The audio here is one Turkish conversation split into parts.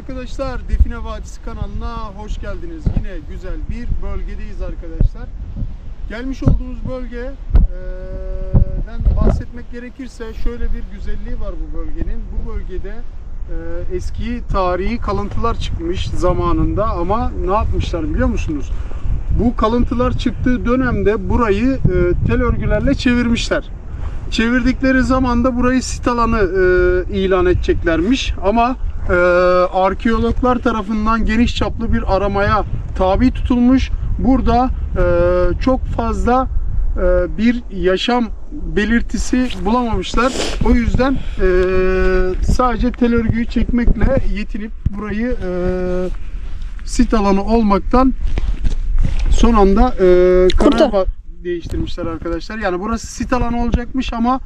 arkadaşlar, Define Vadisi kanalına hoş geldiniz. Yine güzel bir bölgedeyiz arkadaşlar. Gelmiş olduğumuz bölgeden bahsetmek gerekirse şöyle bir güzelliği var bu bölgenin. Bu bölgede eski tarihi kalıntılar çıkmış zamanında ama ne yapmışlar biliyor musunuz? Bu kalıntılar çıktığı dönemde burayı tel örgülerle çevirmişler. Çevirdikleri zaman da burayı sit alanı ilan edeceklermiş ama arkeologlar tarafından geniş çaplı bir aramaya tabi tutulmuş. Burada çok fazla bir yaşam belirtisi bulamamışlar. O yüzden sadece tel örgüyü çekmekle yetinip burayı sit alanı olmaktan son anda karar değiştirmişler arkadaşlar. Yani burası sit alanı olacakmış ama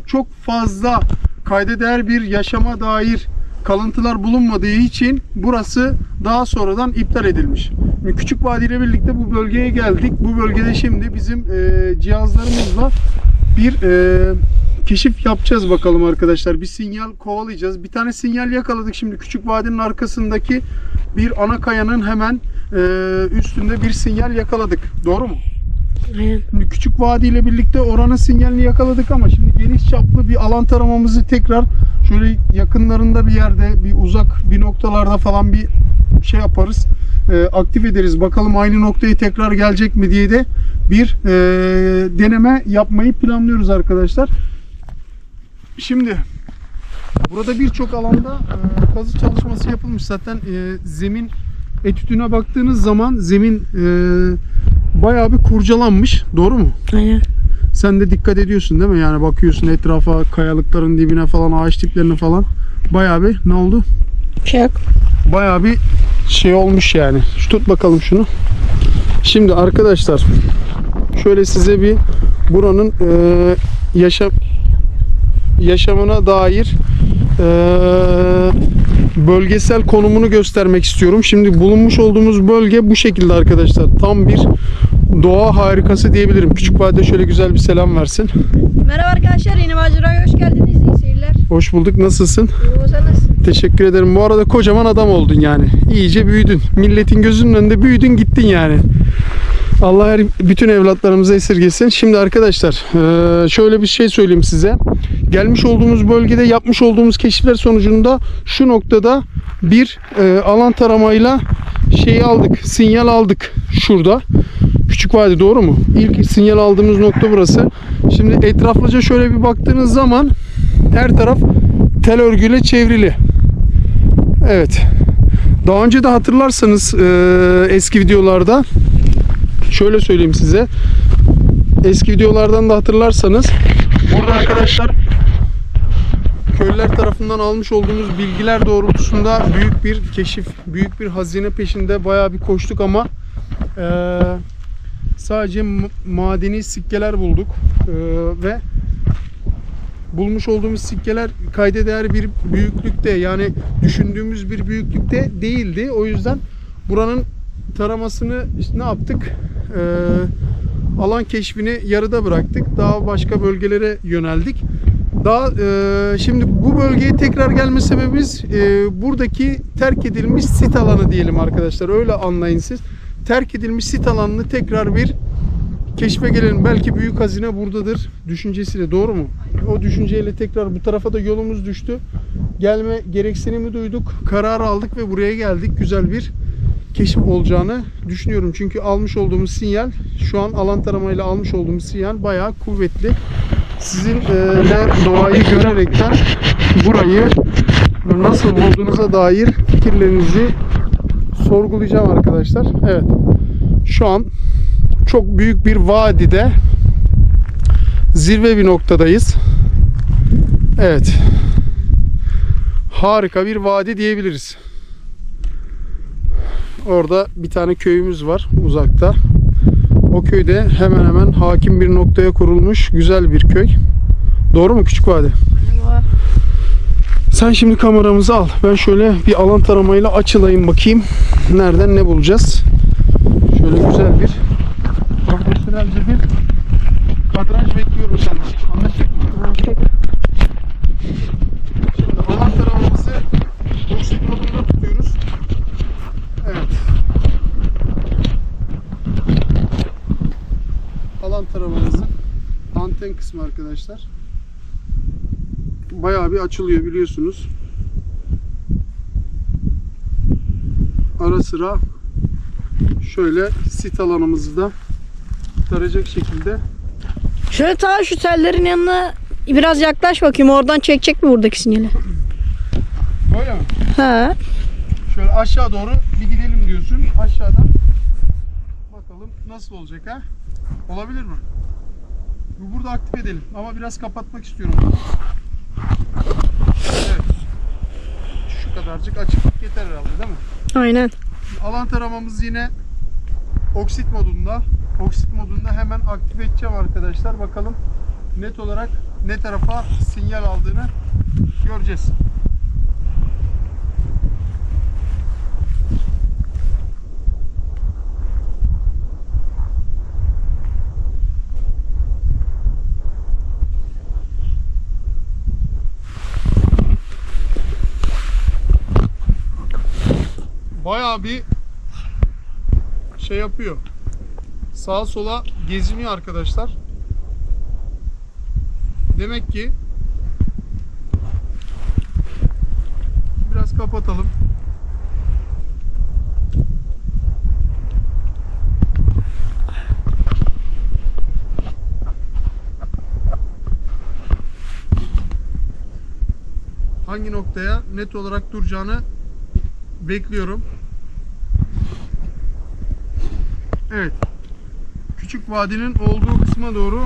çok fazla kayda değer bir yaşama dair kalıntılar bulunmadığı için burası daha sonradan iptal edilmiş. Küçük Vadi ile birlikte bu bölgeye geldik. Bu bölgede şimdi bizim cihazlarımızla bir keşif yapacağız bakalım arkadaşlar. Bir sinyal kovalayacağız. Bir tane sinyal yakaladık şimdi Küçük Vadi'nin arkasındaki bir ana kayanın hemen üstünde bir sinyal yakaladık. Doğru mu? Aynen. Şimdi Küçük Vadi ile birlikte oranın sinyalini yakaladık ama şimdi geniş çaplı bir alan taramamızı tekrar şöyle yakınlarında bir yerde, bir uzak bir noktalarda falan bir şey yaparız. Aktif ederiz. Bakalım aynı noktaya tekrar gelecek mi diye de bir deneme yapmayı planlıyoruz arkadaşlar. Şimdi burada birçok alanda kazı çalışması yapılmış. Zaten zemin etüdüne baktığınız zaman zemin bayağı bir kurcalanmış. Doğru mu? Aynen. Sen de dikkat ediyorsun değil mi? Yani bakıyorsun etrafa, kayalıkların dibine falan, ağaç diplerine falan. Bayağı bir ne oldu? Bir şey yok. Bayağı bir şey olmuş yani. Tut bakalım şunu. Şimdi arkadaşlar şöyle size bir buranın yaşamına dair bölgesel konumunu göstermek istiyorum. Şimdi bulunmuş olduğumuz bölge bu şekilde arkadaşlar. Tam bir doğa harikası diyebilirim. Küçük Vadi'de şöyle güzel bir selam versin. Merhaba arkadaşlar, yeni maceraya hoş geldiniz. İyi seyirler. Hoş bulduk. Nasılsın? İyi, sen nasılsın? Teşekkür ederim. Bu arada kocaman adam oldun yani. İyice büyüdün. Milletin gözünün önünde büyüdün gittin yani. Allah bütün evlatlarımıza esirgesin. Şimdi arkadaşlar şöyle bir şey söyleyeyim size. Gelmiş olduğumuz bölgede yapmış olduğumuz keşifler sonucunda şu noktada bir alan taramayla aldık. Sinyal aldık şurada. Küçük Vadi, doğru mu? İlk sinyal aldığımız nokta burası. Şimdi etraflıca şöyle bir baktığınız zaman her taraf tel örgüyle çevrili. Evet. Daha önce de hatırlarsanız eski videolarda şöyle söyleyeyim size. Eski videolardan da hatırlarsanız burada arkadaşlar köylüler tarafından almış olduğumuz bilgiler doğrultusunda büyük bir keşif, büyük bir hazine peşinde bayağı bir koştuk ama sadece madeni sikkeler bulduk ve bulmuş olduğumuz sikkeler kayda değer bir büyüklükte, yani düşündüğümüz bir büyüklükte değildi. O yüzden buranın taramasını işte ne yaptık? Alan keşfini yarıda bıraktık. Daha başka bölgelere yöneldik. Şimdi bu bölgeye tekrar gelme sebebimiz buradaki terk edilmiş sit alanı diyelim arkadaşlar. Öyle anlayın siz. Terk edilmiş sit alanını tekrar bir keşfe gelelim. Belki büyük hazine buradadır düşüncesiyle, doğru mu? O düşünceyle tekrar bu tarafa da yolumuz düştü. Gelme gereksinimi duyduk. Karar aldık ve buraya geldik. Güzel bir keşif olacağını düşünüyorum. Çünkü almış olduğumuz sinyal, şu an alan taramayla almış olduğumuz sinyal bayağı kuvvetli. Sizin de doğayı görerekten burayı nasıl bulduğunuza dair fikirlerinizi sorgulayacağım arkadaşlar. Evet. Şu an çok büyük bir vadide zirve bir noktadayız. Evet. Harika bir vadi diyebiliriz. Orada bir tane köyümüz var uzakta. O köyde hemen hemen hakim bir noktaya kurulmuş güzel bir köy. Doğru mu Küçük Vadi? Merhaba. Sen şimdi kameramızı al. Ben şöyle bir alan taramayla açılayım bakayım. Nereden ne bulacağız? Şöyle güzel bir profesyonelce bir kadraj bekliyorum senden. Anlaştık mı? Anlaştık. Şimdi alan taramamızı bu anten kısmı arkadaşlar. Bayağı bir açılıyor biliyorsunuz. Ara sıra şöyle sit alanımızı da kurtaracak şekilde. Şöyle ta şu tellerin yanına biraz yaklaş bakayım, oradan çekecek mi buradaki sinyali? Böyle mi? He. Şöyle aşağı doğru bir gidelim diyorsun. Aşağıdan bakalım nasıl olacak ha? Olabilir mi? Burada aktif edelim ama biraz kapatmak istiyorum. Evet. Şu kadarcık açıklık yeter herhalde değil mi? Aynen. Alan taramamız yine oksit modunda. Oksit modunda hemen aktif edeceğim arkadaşlar. Bakalım net olarak ne tarafa sinyal aldığını göreceğiz. Bayağı bir şey yapıyor. Sağa sola geziniyor arkadaşlar. Demek ki biraz kapatalım. Hangi noktaya net olarak duracağını bekliyorum. Evet. Küçük vadinin olduğu kısma doğru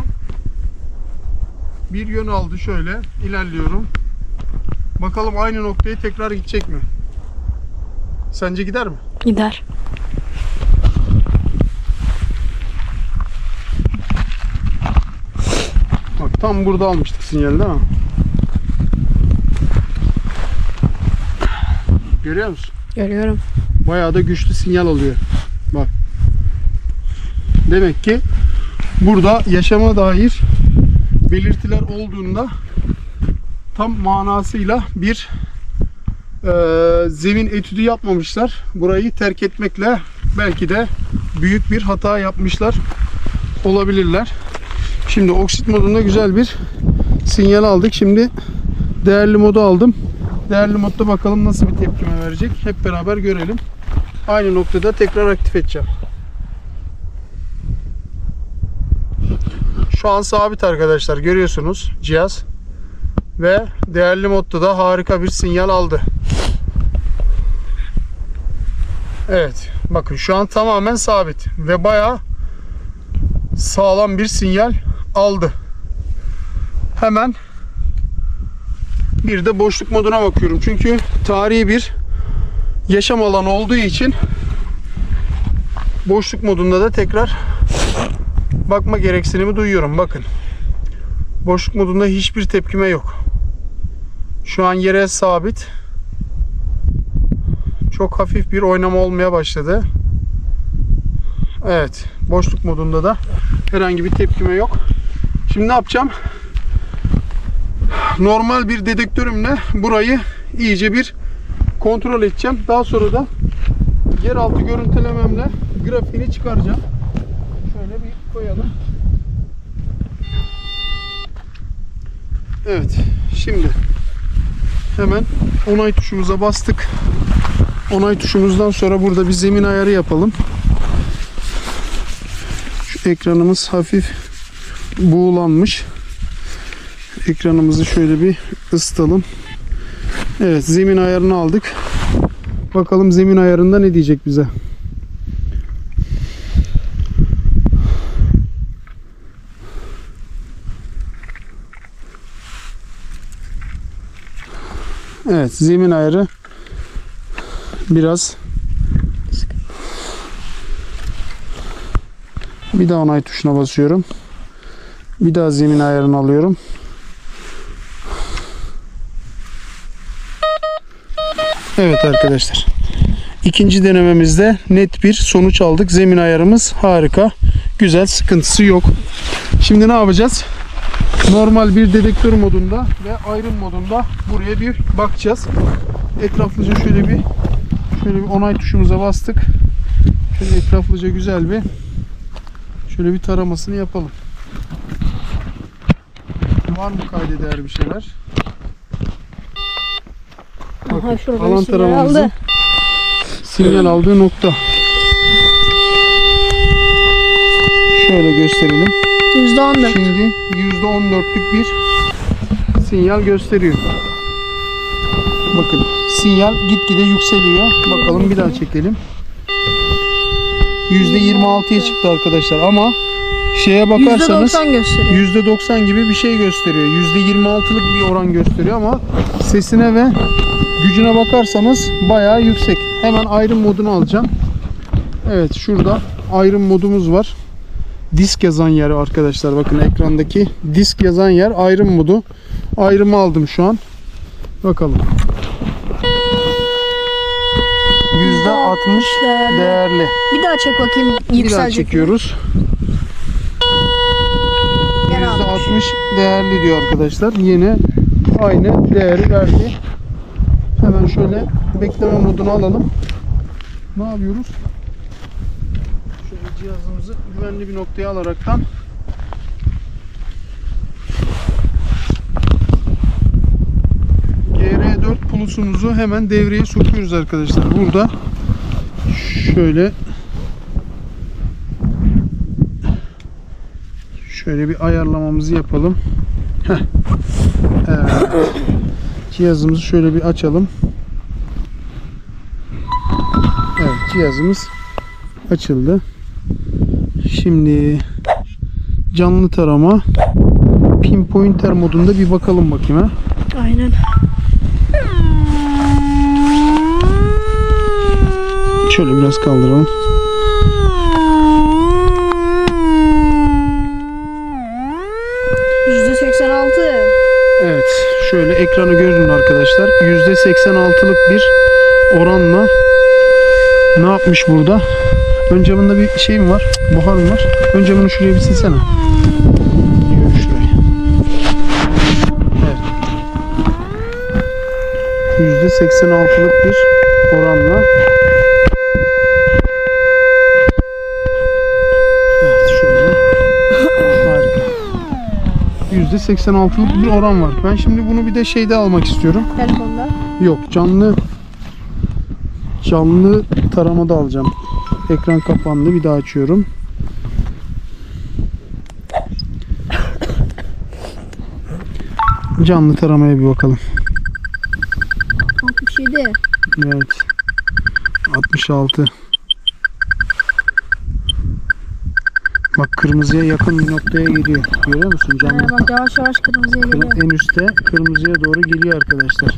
bir yön aldı. Şöyle ilerliyorum. Bakalım aynı noktaya tekrar gidecek mi? Sence gider mi? Gider. Bak tam burada almıştık sinyali değil mi? Görüyor musun? Görüyorum. Bayağı da güçlü sinyal alıyor. Bak. Demek ki burada yaşama dair belirtiler olduğunda tam manasıyla bir zemin etüdü yapmamışlar. Burayı terk etmekle belki de büyük bir hata yapmışlar olabilirler. Şimdi oksit modunda güzel bir sinyal aldık. Şimdi değerli modu aldım. Değerli modda bakalım nasıl bir tepkime verecek. Hep beraber görelim. Aynı noktada tekrar aktif edeceğim. Şu an sabit arkadaşlar. Görüyorsunuz cihaz. Ve değerli modda da harika bir sinyal aldı. Evet. Bakın şu an tamamen sabit. Ve bayağı sağlam bir sinyal aldı. Hemen bir de boşluk moduna bakıyorum. Çünkü tarihi bir yaşam alanı olduğu için boşluk modunda da tekrar bakma gereksinimi duyuyorum. Bakın. Boşluk modunda hiçbir tepkime yok. Şu an yere sabit. Çok hafif bir oynama olmaya başladı. Evet. Boşluk modunda da herhangi bir tepkime yok. Şimdi ne yapacağım? Normal bir dedektörümle burayı iyice bir kontrol edeceğim. Daha sonra da yeraltı görüntülememle grafiğini çıkaracağım. Şöyle bir koyalım. Evet. Şimdi hemen onay tuşumuza bastık. Onay tuşumuzdan sonra burada bir zemin ayarı yapalım. Şu ekranımız hafif buğulanmış. Ekranımızı şöyle bir ısıtalım. Evet, zemin ayarını aldık. Bakalım zemin ayarında ne diyecek bize. Evet, zemin ayarı biraz. Bir daha onay tuşuna basıyorum. Bir daha zemin ayarını alıyorum. Evet arkadaşlar. İkinci denememizde net bir sonuç aldık. Zemin ayarımız harika. Güzel, sıkıntısı yok. Şimdi ne yapacağız? Normal bir dedektör modunda ve ayrım modunda buraya bir bakacağız. Etraflıca şöyle bir onay tuşumuza bastık. Şöyle etraflıca güzel bir şöyle bir taramasını yapalım. Var mı kayda değer bir şeyler? Aha şurada Alan bir sinyal taramamızın aldı. sinyal aldığı nokta. Şöyle gösterelim. %14. Şimdi %14'lük bir sinyal gösteriyor. Bakın sinyal gitgide yükseliyor. Bakalım bir daha çekelim. %26'ya çıktı arkadaşlar ama şeye bakarsanız %90 gösteriyor. %90 gibi bir şey gösteriyor. %26'lık bir oran gösteriyor ama sesine ve gücüne bakarsanız bayağı yüksek. Hemen ayrım modunu alacağım. Evet, şurada ayrım modumuz var. Disk yazan yer arkadaşlar, bakın ekrandaki disk yazan yer ayrım modu. Ayrımı aldım şu an. Bakalım. %60 değerli. Bir daha çek bakayım. Bir daha Yükselecek. çekiyoruz. %60 değerli diyor arkadaşlar. Yine aynı değeri verdi. Hemen şöyle bekleme modunu alalım. Ne yapıyoruz? Şöyle cihazımızı güvenli bir noktaya alaraktan GR4 Plus'umuzu hemen devreye sokuyoruz arkadaşlar. Burada şöyle bir ayarlamamızı yapalım. Heh. Evet. Cihazımızı şöyle bir açalım. Evet, cihazımız açıldı. Şimdi canlı tarama pinpointer modunda bir bakalım bakayım ha. Aynen. Şöyle biraz kaldıralım. %86. Evet, şöyle ekranı görün arkadaşlar. %86'lık bir oranla ne yapmış burada? Ön camında bir şey mi var? Buhar mı var? Ön camını şuraya bir silsene. Diyor şuraya. Evet. %86'lık bir oranla. Evet, şöyle. Harika. %86'lık bir oran var. Ben şimdi bunu bir de şeyde almak istiyorum. Telefonda. Yok, canlı taramada alacağım. Ekran kapandı. Bir daha açıyorum. Canlı taramaya bir bakalım. 67. Evet. 66. Bak, kırmızıya yakın bir noktaya geliyor. Görüyor musun? Canlı. Bak yavaş yavaş kırmızıya geliyor. En üstte kırmızıya doğru geliyor arkadaşlar.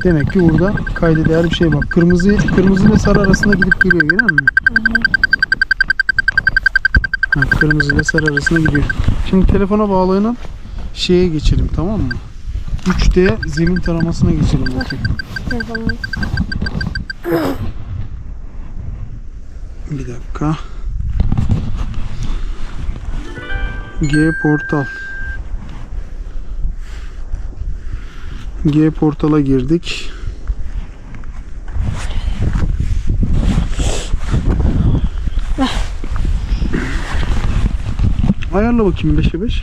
Demek ki burada kayda değer bir şey var. Kırmızı ile sarı arasında gidip geliyor, görüyor musun? Ha, kırmızı ile sarı arasında gidiyor. Şimdi telefona bağlanan şeye geçelim, tamam mı? 3D zemin taramasına geçelim bakayım. Telefonla. Bir dakika. G portal. G portala girdik. Ayarla bakayım 5'e 5.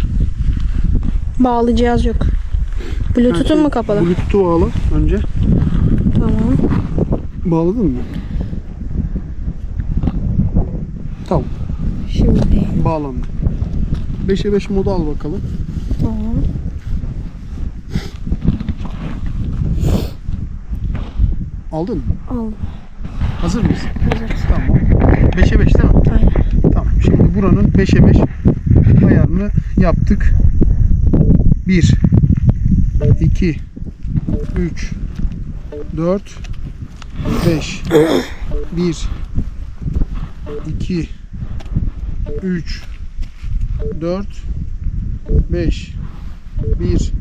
Bağlı cihaz yok. Bluetooth'un mu kapalı? Bluetooth'u bağla önce. Tamam. Bağladın mı? Tamam. Şimdi. Bağlandı. 5'e 5 modu al bakalım. Tamam. Aldın mı? Aldım. Hazır mıyız? Hazır. Tamam. 5'e 5 değil mi? Aynen. Tamam. Şimdi buranın 5'e 5 ayarını yaptık. 1 2 3 4 5 1 2 3 4 5 1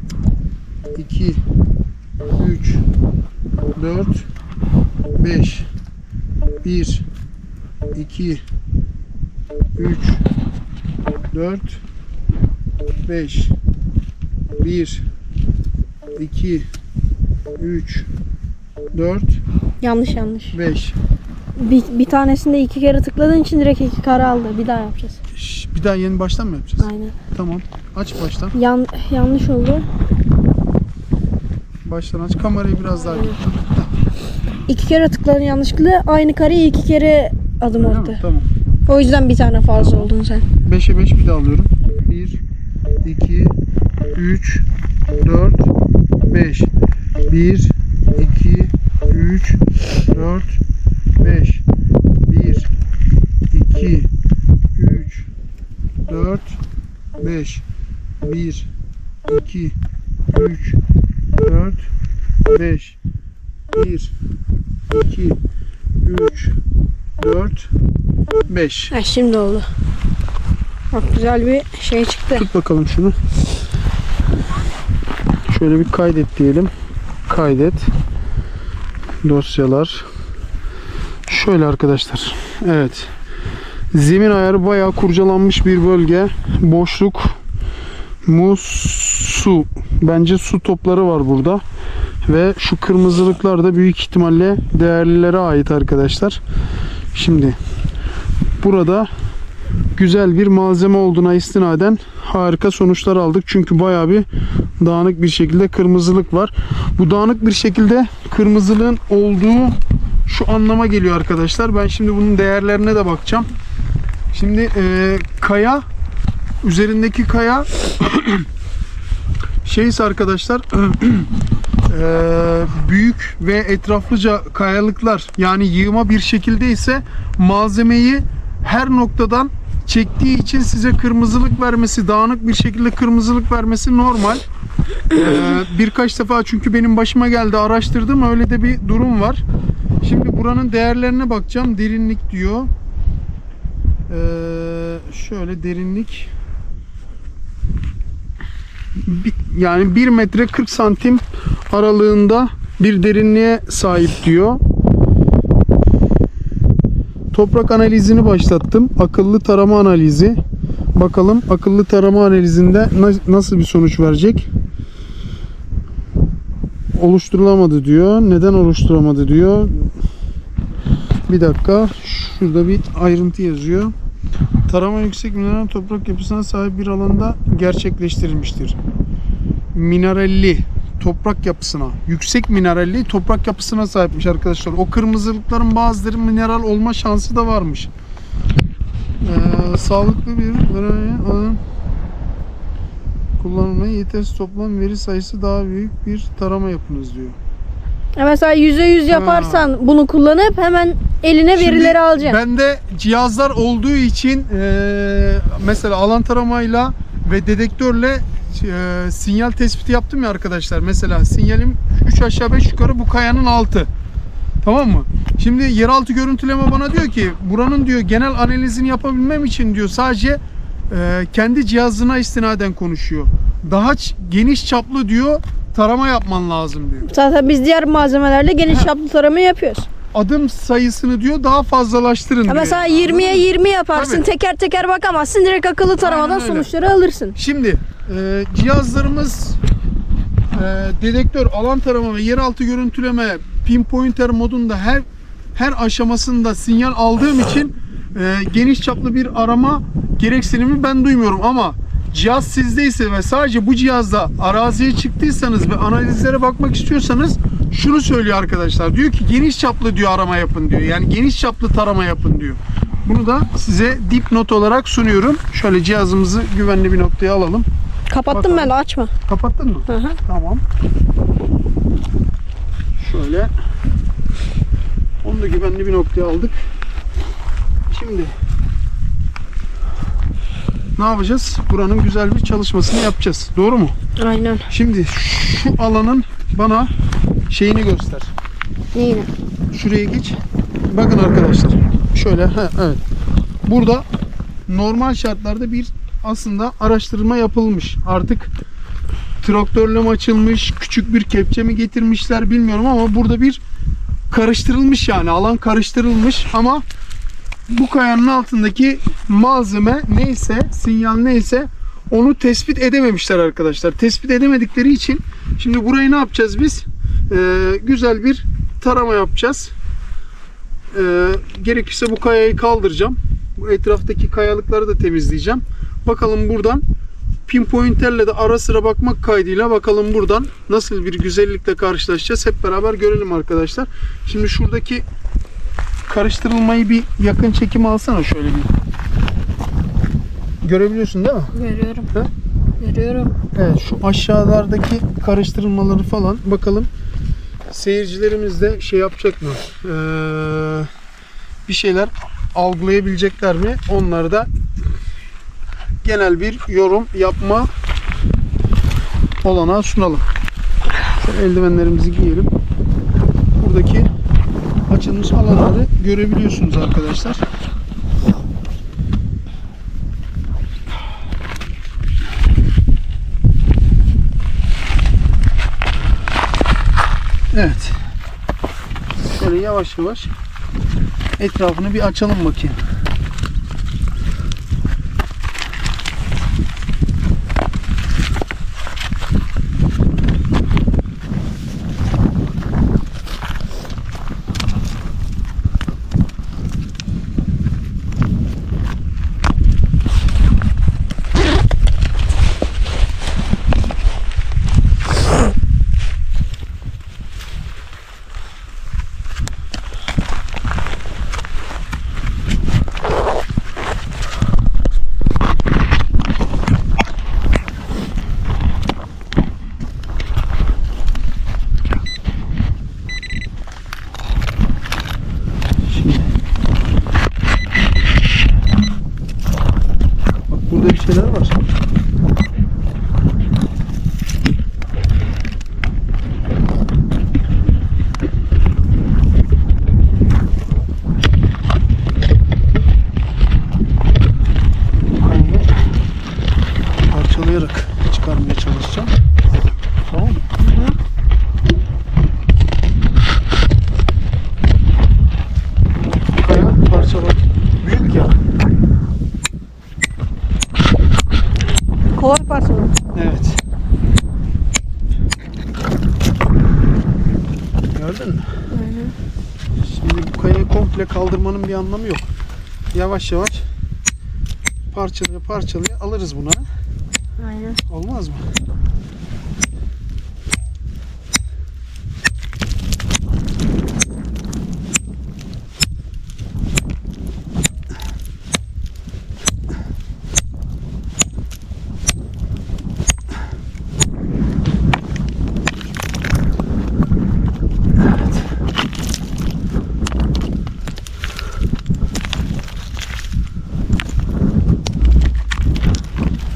2 3 4 5 1 2 3 4 5 1 2 3 4 Yanlış. 5. Bir tanesinde 2 kere tıkladığın için direkt 2 kare aldı. Bir daha yapacağız. Bir daha yeni baştan mı yapacağız? Aynen. Tamam. Aç baştan. Yanlış oldu. Baştan aç. Kamerayı biraz daha git. 2 kere tıkladın yanlışlıkla. Aynı kareyi 2 kere adım Öyle attı. mi? Tamam. O yüzden bir tane fazla oldun sen. 5'e 5 bir daha alıyorum. 1, 2, 3, 4, 5. 1, 2, 3, 4, 5. 1, 2, 3, 4, 5. 1, 2, 3, 4, 5. 1, 2, 3, 4, 5. Ha, şimdi oldu. Bak güzel bir şey çıktı. Tut bakalım şunu. Şöyle bir kaydet diyelim. Kaydet. Dosyalar. Şöyle arkadaşlar. Evet. Zemin ayarı bayağı kurcalanmış bir bölge. Boşluk, muz, su. Bence su topları var burada. Ve şu kırmızılıklar da büyük ihtimalle değerlilere ait arkadaşlar. Şimdi burada güzel bir malzeme olduğuna istinaden harika sonuçlar aldık. Çünkü bayağı bir dağınık bir şekilde kırmızılık var. Bu dağınık bir şekilde kırmızılığın olduğu şu anlama geliyor arkadaşlar. Ben şimdi bunun değerlerine de bakacağım. Şimdi kaya, üzerindeki kaya şeyse arkadaşlar büyük ve etraflıca kayalıklar, yani yığma bir şekilde ise malzemeyi her noktadan çektiği için size kırmızılık vermesi, dağınık bir şekilde kırmızılık vermesi normal. Birkaç defa çünkü benim başıma geldi, araştırdım, öyle de bir durum var. Şimdi buranın değerlerine bakacağım. Derinlik diyor. Şöyle derinlik, yani 1 metre 40 santim aralığında bir derinliğe sahip diyor. Toprak analizini başlattım. Akıllı tarama analizi. Bakalım akıllı tarama analizinde nasıl bir sonuç verecek? Oluşturulamadı diyor. Neden oluşturamadı diyor. Bir dakika. Şurada bir ayrıntı yazıyor. Tarama yüksek mineral toprak yapısına sahip bir alanda gerçekleştirilmiştir. Mineralli toprak yapısına, yüksek mineralli toprak yapısına sahipmiş arkadaşlar. O kırmızılıkların bazıları mineral olma şansı da varmış. Sağlıklı bir alan kullanılmaya yetersiz toplam veri sayısı daha büyük bir tarama yapınız diyor. Mesela %100 yaparsan bunu kullanıp hemen eline Şimdi verileri alacaksın. bende cihazlar olduğu için mesela alan taramayla ve dedektörle sinyal tespiti yaptım ya arkadaşlar. Mesela sinyalim 3 aşağı 5 yukarı bu kayanın altı. Tamam mı? Şimdi yeraltı görüntüleme bana diyor ki buranın diyor genel analizini yapabilmem için diyor sadece kendi cihazına istinaden konuşuyor. Daha geniş çaplı diyor tarama yapman lazım diyor. Zaten biz diğer malzemelerle geniş çaplı tarama yapıyoruz. Adım sayısını diyor daha fazlalaştırın diyor. Mesela 20'ye 20 yaparsın. Tabii. Teker teker bakamazsın. Direkt akıllı taramadan Aynen öyle. sonuçları alırsın. Şimdi cihazlarımız dedektör, alan tarama ve yeraltı görüntüleme pinpointer modunda her aşamasında sinyal aldığım için geniş çaplı bir arama gereksinimi ben duymuyorum, ama cihaz sizdeyse ve sadece bu cihazda araziye çıktıysanız ve analizlere bakmak istiyorsanız şunu söylüyor arkadaşlar. Diyor ki geniş çaplı diyor arama yapın diyor. Yani geniş çaplı tarama yapın diyor. Bunu da size dipnot olarak sunuyorum. Şöyle cihazımızı güvenli bir noktaya alalım. Kapattım Bakalım. ben de, açma. Kapattın mı? Hı hı. Tamam. Şöyle. Onu da güvenli bir noktaya aldık. Şimdi ne yapacağız? Buranın güzel bir çalışmasını yapacağız. Doğru mu? Aynen. Şimdi şu alanın bana şeyini göster. Neyine? Şuraya geç. Bakın arkadaşlar. Şöyle. Evet. Burada normal şartlarda bir aslında araştırma yapılmış. Artık traktörle mi açılmış, küçük bir kepçe mi getirmişler bilmiyorum, ama burada bir karıştırılmış, yani alan karıştırılmış, ama bu kayanın altındaki malzeme neyse, sinyal neyse onu tespit edememişler arkadaşlar. Tespit edemedikleri için şimdi burayı ne yapacağız biz? Güzel bir tarama yapacağız. Gerekirse bu kayayı kaldıracağım. Bu etraftaki kayalıkları da temizleyeceğim. Bakalım buradan pinpointerle de ara sıra bakmak kaydıyla bakalım buradan nasıl bir güzellikle karşılaşacağız. Hep beraber görelim arkadaşlar. Şimdi şuradaki karıştırılmayı bir yakın çekim alsana şöyle bir. Görebiliyorsun değil mi? Görüyorum. He? Görüyorum. Evet, şu aşağılardaki karıştırmaları falan bakalım seyircilerimiz de şey yapacak mı? Bir şeyler algılayabilecekler mi? Onları da genel bir yorum yapma olanağı sunalım. Şöyle eldivenlerimizi giyelim. Buradaki açılmış alanları görebiliyorsunuz arkadaşlar. Evet. Şöyle yavaş yavaş etrafını bir açalım bakayım. Bak burada bir şeyler var. Parçalayarak çıkarmaya çalışacağım. Tamam mı? Kaya parçalar büyük ya. Kolay parçalı. Evet. Gördün mü? Aynen. Şimdi bu kayayı komple kaldırmanın bir anlamı yok. Yavaş yavaş parçalaya parçalaya alırız bunu. Aynen. Olmaz mı?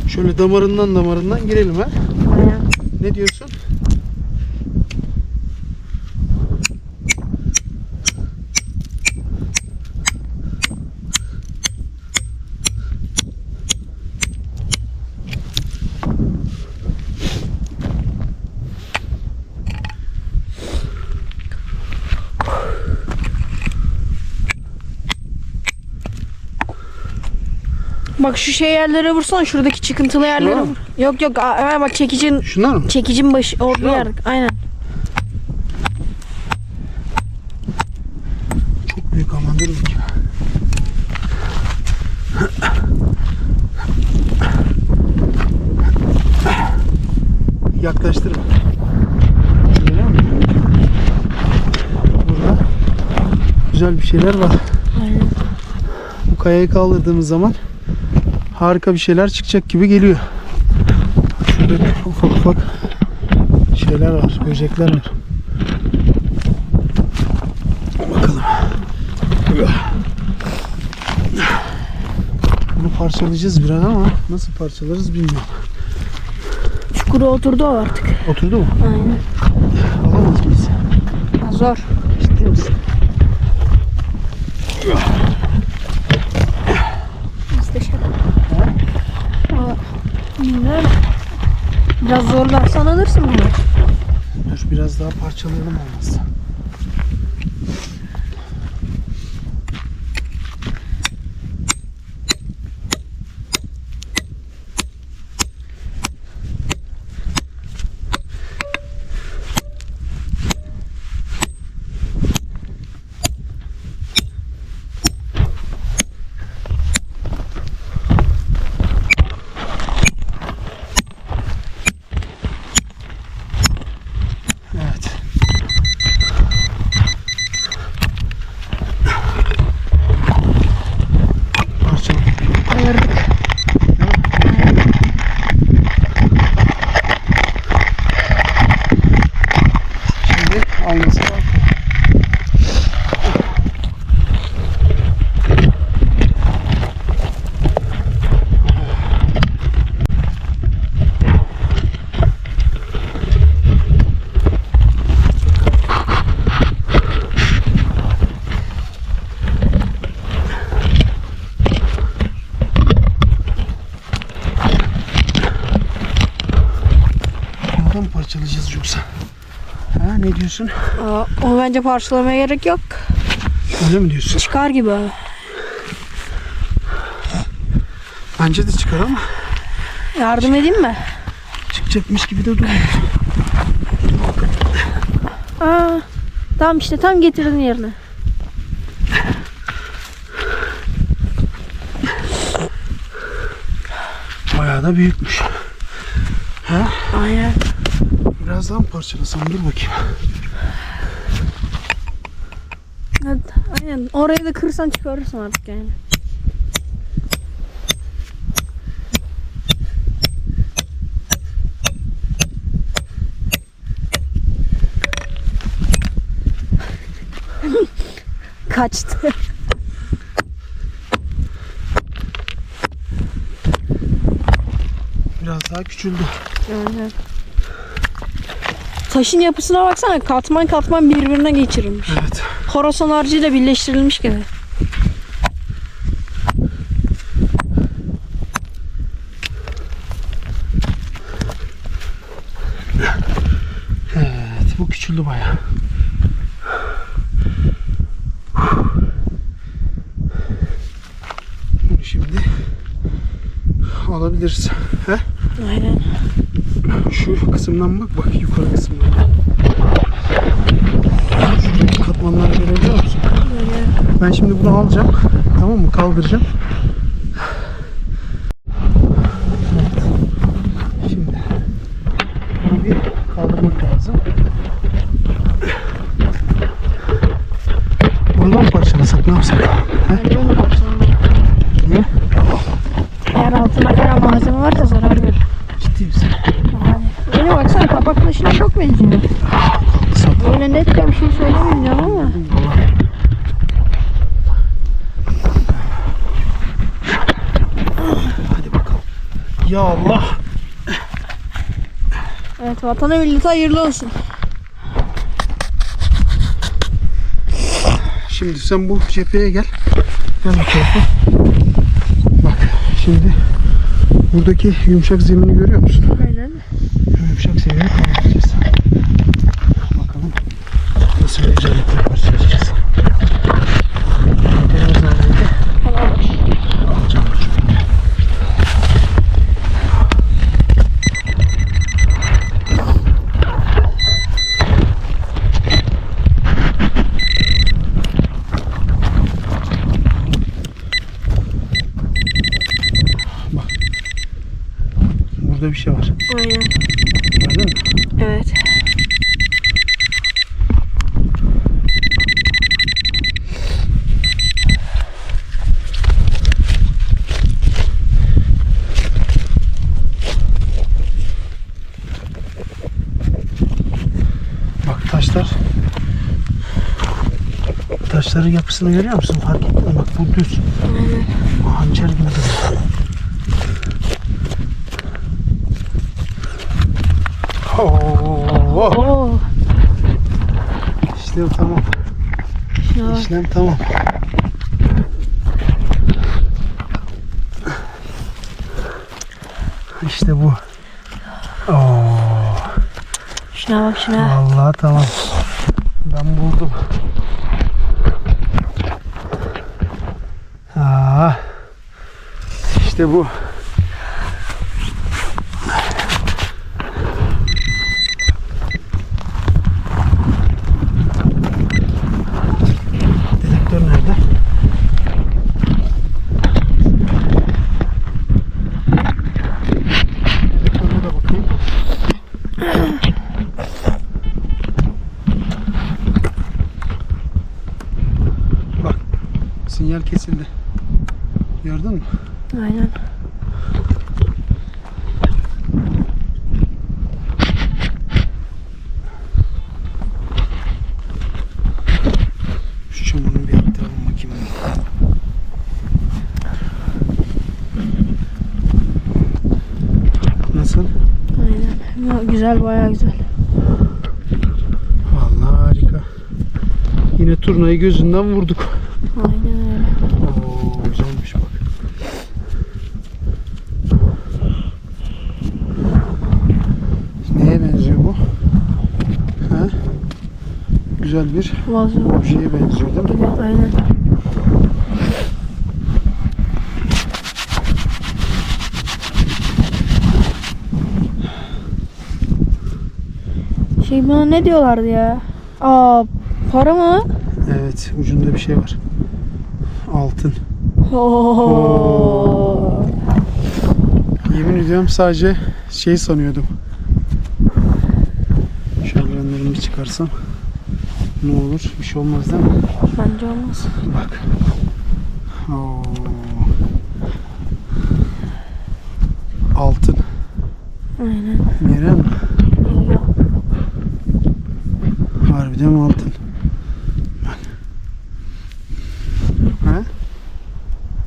Şöyle damarından girelim ha. Aynen. Ne diyorsun? Bak şu şey yerlere vursan, şuradaki çıkıntılı yerlere Şuna vur. Yok yok, bak Şunlar mı? çekicin başı olduğu Şuna yer. mı? Aynen. Çok büyük aman dur bakayım. Yaklaştır bak. Görüyor musun? Burada güzel bir şeyler var. Aynen. Bu kayayı kaldırdığımız zaman harika bir şeyler çıkacak gibi geliyor. Şurada ufak ufak şeyler var, böcekler var. Bakalım. Bunu parçalayacağız biraz ama nasıl parçalarız bilmiyorum. Çukura oturdu o artık. Oturdu mu? Aynen. Alamaz mıyız? Zor. Ciddi misin? İşte bilmiyorum. Biraz zorlarsan alırsın bunu. Dur biraz daha parçalayalım olmazsa. Buradan mı parçalayacağız yoksa? Ha, ne diyorsun? O bence parçalamaya gerek yok. Öyle mi diyorsun? Çıkar gibi abi. Bence de çıkar ama Yardım edeyim mi? çıkacakmış gibi de duruyor. Tamam işte tam getirdin yerine. Bayağı da büyükmüş. Ha? Aynen. Biraz daha mı parçalasam? Dur bakayım. Evet, aynen. Orayı da kırsan çıkarırsın artık yani. Kaçtı. Biraz daha küçüldü. Aynen. Taşın yapısına baksana, katman katman birbirine geçirilmiş. Evet. Horasan harcıyla birleştirilmiş gibi. Evet, bu küçüldü bayağı. Bunu şimdi alabiliriz. He? Aynen. Şu kısımdan bak yukarı kısımdan. Şuradaki katmanları görebiliyor musun? Böyle. Ben şimdi bunu alacağım. Tamam mı? Kaldıracağım. Evet. Şimdi bunu bir kaldırmak lazım. Buradan mı parçalasak, ne yapsak? Bence öyle baksana. Niye? Eğer altında falan malzeme varsa zarar verir. Ciddi misin? Böyle baksana, kapak taşına çok benziyor. Sat. Böyle net bir şey söylemeyeceğim ama. Hadi bakalım. Ya Allah. Evet, vatana millete hayırlı olsun. Şimdi sen bu cepheye gel. Gel bu tarafa. Bak şimdi buradaki yumuşak zemini görüyor musun? Aynen. Yumuşak zemini kaldıracağız. Bakalım nasıl bir özellikle parçalayacağız. Biraz neredeydi? Tamam. Alacağım çünkü. Bak. Burada bir şey var. Aynen. Gördün mü? Evet. Bak taşların yapısını görüyor musun? Fark ettin mi? Bak bu düz. Aynen. Hançer gibi duruyor. Oo. Oo. İşlem tamam. Şuna bak. İşlem tamam. İşte bu. Oo. Şuna bak şuna. Vallahi tamam. Ben buldum. İşte bu. Dedektör nerede? Dedektörüne de bakayım. Bak, sinyal kesildi. Gördün mü? Aynen. Şu çamurunu bir aktaralım bakayım. Nasıl? Aynen. Ama güzel, bayağı güzel. Vallahi harika. Yine turnayı gözünden vurduk. Aynen öyle. Oo, güzelmiş bak. Neye benziyor güzel bir Vazo. objeye benziyor değil mi? Aynen. Buna ne diyorlardı ya? Para mı? Evet, ucunda bir şey var. Altın. Oo. Yemin ediyorum sadece şey sanıyordum. Şöyle önlerimi çıkarsam ne olur? Bir şey olmaz değil mi? Bence olmaz. Bak. Oo. Altın. Aynen. Meryem. Harbiden altın. Bak. Ha?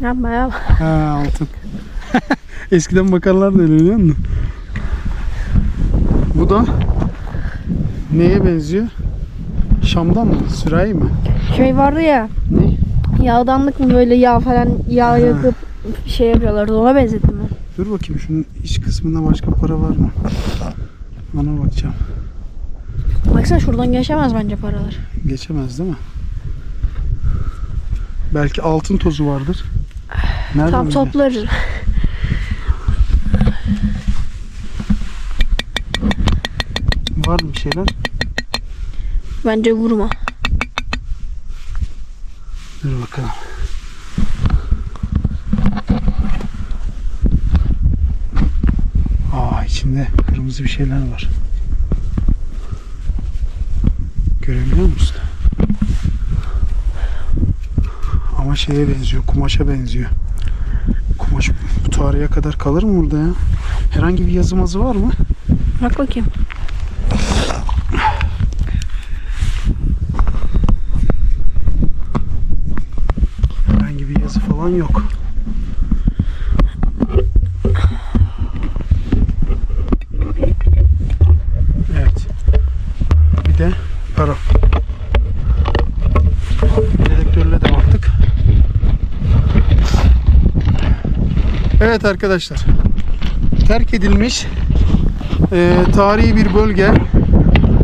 Yapma ya. Ha, altın. Eskiden bakarlardı öyle, biliyor musun? Bu da neye benziyor? Şam'dan mı? Sürahi mi? Vardı ya. Ne? Yağdanlık mı böyle yağ falan yağ yakıp şey yapıyorlardı, ona benzettim ben. Dur bakayım şunun iç kısmında başka para var mı? Ona bakacağım. Baksana şuradan geçemez bence paralar. Geçemez değil mi? Belki altın tozu vardır. Nereden Tam bileceğim? toplarız. Var mı bir şeyler? Bence vurma. Dur bakalım. İçinde kırmızı bir şeyler var. Görebiliyor musun? Ama şeye benziyor, kumaşa benziyor. Kumaş bu tarihe kadar kalır mı burada ya? Herhangi bir yazı mazı var mı? Bak bakayım. Herhangi bir yazı falan yok. Evet. Bir de para. Dedektörle de baktık. Evet arkadaşlar. Terk edilmiş tarihi bir bölge.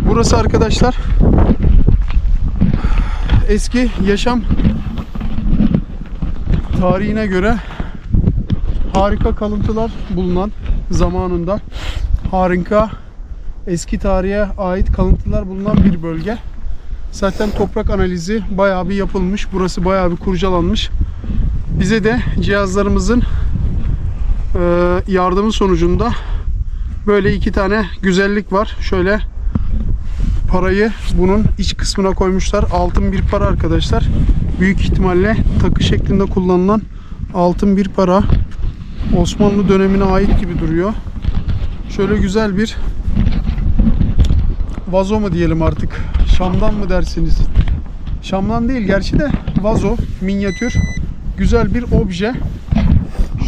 Burası arkadaşlar eski yaşam tarihine göre harika kalıntılar bulunan, zamanında harika eski tarihe ait kalıntılar bulunan bir bölge. Zaten toprak analizi bayağı bir yapılmış. Burası bayağı bir kurcalanmış. Bize de cihazlarımızın yardımı sonucunda böyle iki tane güzellik var. Şöyle parayı bunun iç kısmına koymuşlar. Altın bir para arkadaşlar. Büyük ihtimalle takı şeklinde kullanılan altın bir para. Osmanlı dönemine ait gibi duruyor. Şöyle güzel bir vazo mu diyelim artık? Şam'dan mı dersiniz? Şam'dan değil gerçi de vazo, minyatür. Güzel bir obje.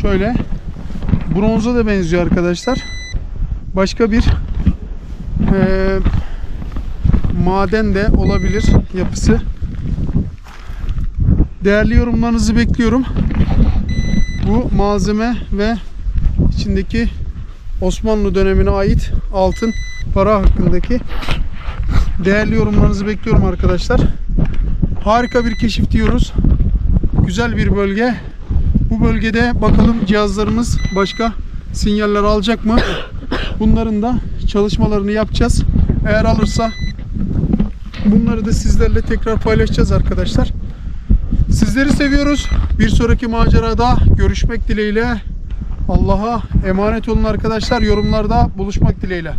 Şöyle bronza da benziyor arkadaşlar. Başka bir maden de olabilir yapısı. Değerli yorumlarınızı bekliyorum. Bu malzeme ve içindeki Osmanlı dönemine ait altın para hakkındaki değerli yorumlarınızı bekliyorum arkadaşlar. Harika bir keşif diyoruz. Güzel bir bölge. Bu bölgede bakalım cihazlarımız başka sinyaller alacak mı? Bunların da çalışmalarını yapacağız. Eğer alırsa bunları da sizlerle tekrar paylaşacağız arkadaşlar. Sizleri seviyoruz. Bir sonraki macerada görüşmek dileğiyle. Allah'a emanet olun arkadaşlar. Yorumlarda buluşmak dileğiyle.